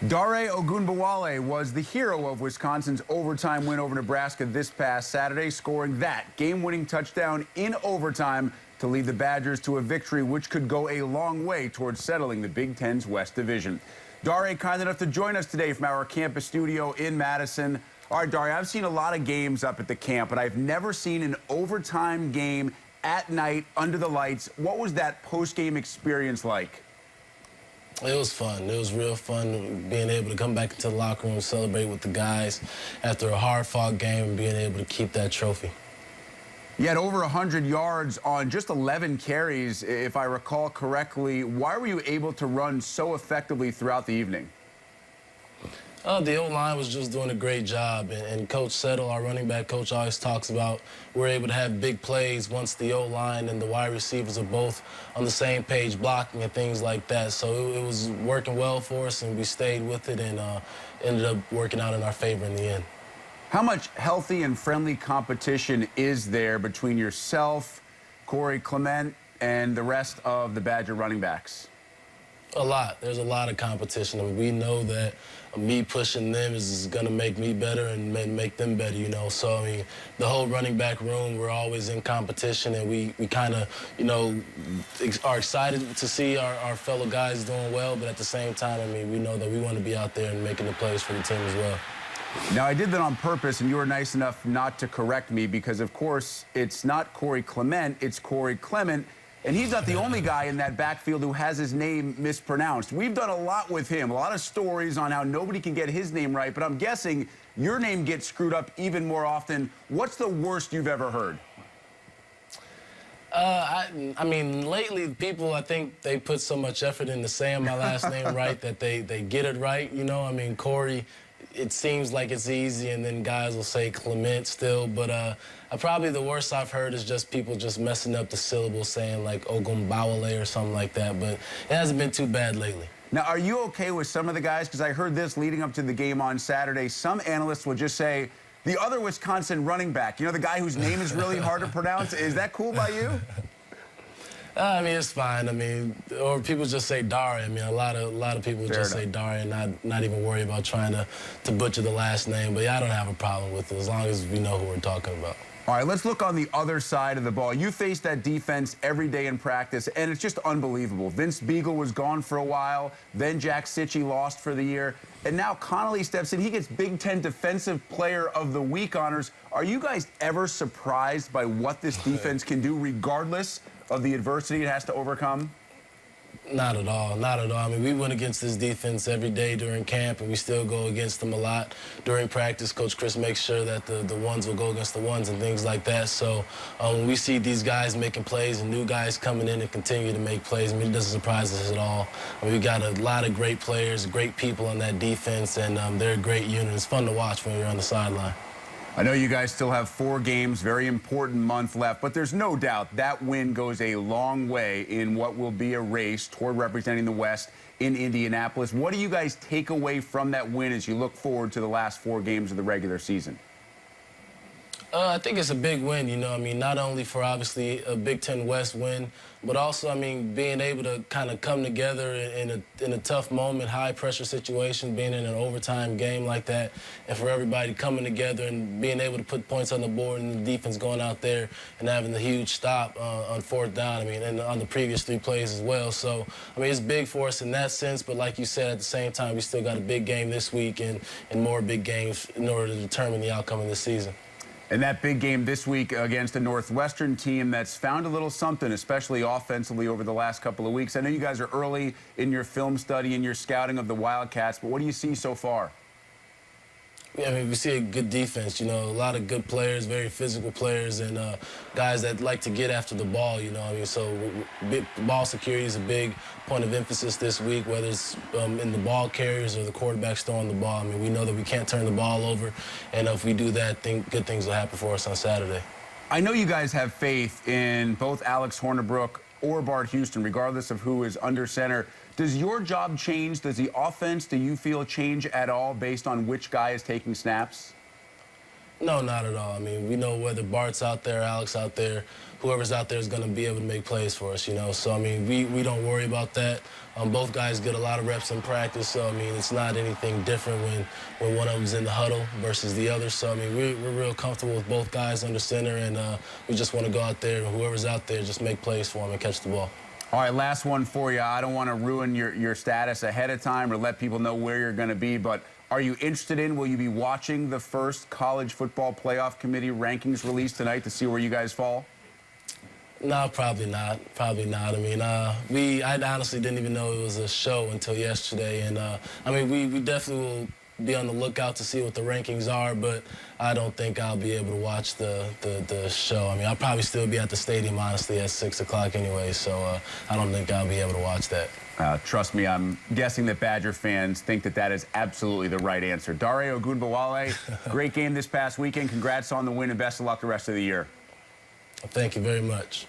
Dare Ogunbowale was the hero of Wisconsin's overtime win over Nebraska this past Saturday, scoring that game-winning touchdown in overtime to lead the Badgers to a victory which could go a long way towards settling the Big Ten's West Division. Dare, kind enough to join us today from our campus studio in Madison. All right, Dare, I've seen a lot of games up at the camp, but I've never seen an overtime game at night under the lights. What was that post-game experience like? It was fun. It was real fun being able to come back into the locker room, celebrate with the guys after a hard-fought game and being able to keep that trophy. You had over 100 yards on just 11 carries, if I recall correctly. Why were you able to run so effectively throughout the evening? The O-line was just doing a great job, and Coach Settle, our running back coach, always talks about we're able to have big plays once the O-line and the wide receivers are both on the same page blocking and things like that. So it was working well for us, and we stayed with it and ended up working out in our favor in the end. How much healthy and friendly competition is there between yourself, Corey Clement, and the rest of the Badger running backs? A lot. There's a lot of competition. I mean, we know that me pushing them is going to make me better and make them better, you know. So, I mean, the whole running back room, we're always in competition, and we kind of, you know, are excited to see our fellow guys doing well, but at the same time, I mean, we know that we want to be out there and making the plays for the team as well. Now, I did that on purpose, and you were nice enough not to correct me because, of course, it's not Corey Clement, it's Corey Clement. And he's not the only guy in that backfield who has his name mispronounced. We've done a lot with him, a lot of stories on how nobody can get his name right, but I'm guessing your name gets screwed up even more often. What's the worst you've ever heard? I mean, lately, people, I think they put so much effort into saying my last name right that they get it right, you know? I mean, Corey, it seems like it's easy, and then guys will say Clement still, but probably the worst I've heard is just people just messing up the syllables, saying like Ogunbowale or something like that, but it hasn't been too bad lately. Now, are you okay with some of the guys? Because I heard this leading up to the game on Saturday. Some analysts will just say, the other Wisconsin running back, you know, the guy whose name is really hard to pronounce. Is that cool by you? I mean, it's fine. I mean, or people just say Dare. I mean, a lot of people just say Dare and not even worry about trying to butcher the last name. But yeah, I don't have a problem with it as long as we know who we're talking about. All right, let's look on the other side of the ball. You face that defense every day in practice, and it's just unbelievable. Vince Beagle was gone for a while, then Jack Sitchie lost for the year, and now Connolly steps in. He gets Big Ten Defensive Player of the Week honors. Are you guys ever surprised by what this defense can do, regardless of the adversity it has to overcome? Not at all, not at all. I mean, we went against this defense every day during camp, and we still go against them a lot during practice. Coach Chris makes sure that the ones will go against the ones and things like that. So when we see these guys making plays and new guys coming in and continue to make plays, I mean, it doesn't surprise us at all. I mean, we got a lot of great players, great people on that defense, and they're a great unit. It's fun to watch when you're on the sideline. I know you guys still have 4 games, very important month left, but there's no doubt that win goes a long way in what will be a race toward representing the West in Indianapolis. What do you guys take away from that win as you look forward to the last 4 games of the regular season? I think it's a big win, you know. I mean, not only for obviously a Big Ten West win, but also, I mean, being able to kind of come together in a tough moment, high-pressure situation, being in an overtime game like that, and for everybody coming together and being able to put points on the board and the defense going out there and having the huge stop on 4th down, I mean, and on the previous 3 plays as well. So, I mean, it's big for us in that sense, but like you said, at the same time, we still got a big game this week and more big games in order to determine the outcome of this season. And that big game this week against a Northwestern team that's found a little something, especially offensively over the last couple of weeks. I know you guys are early in your film study and your scouting of the Wildcats, but what do you see so far? Yeah, I mean, we see a good defense, you know, a lot of good players, very physical players, and guys that like to get after the ball, you know. I mean, so ball security is a big point of emphasis this week, whether it's in the ball carriers or the quarterbacks throwing the ball. I mean, we know that we can't turn the ball over, and if we do that, good things will happen for us on Saturday. I know you guys have faith in both Alex Hornibrook or Bart Houston, regardless of who is under center. Does your job change? Does the offense, do you feel, change at all based on which guy is taking snaps? No, not at all. I mean, we know whether Bart's out there, Alex out there, whoever's out there is going to be able to make plays for us, you know. So, I mean, we don't worry about that. Both guys get a lot of reps in practice, so, I mean, it's not anything different when one of them's in the huddle versus the other. So, I mean, we're real comfortable with both guys under center, and we just want to go out there, and whoever's out there, just make plays for them and catch the ball. All right, last one for you. I don't want to ruin your status ahead of time or let people know where you're going to be, but are you interested in, will you be watching the first College Football Playoff Committee rankings release tonight to see where you guys fall? No, probably not. Probably not. I mean, I honestly didn't even know it was a show until yesterday, and I mean, we definitely will be on the lookout to see what the rankings are, but I don't think I'll be able to watch the show. I mean, I'll probably still be at the stadium, honestly, at 6 o'clock anyway, so I don't think I'll be able to watch that. Trust me, I'm guessing that Badger fans think that is absolutely the right answer. Dare Ogunbowale, great game this past weekend. Congrats on the win and best of luck the rest of the year. Thank you very much.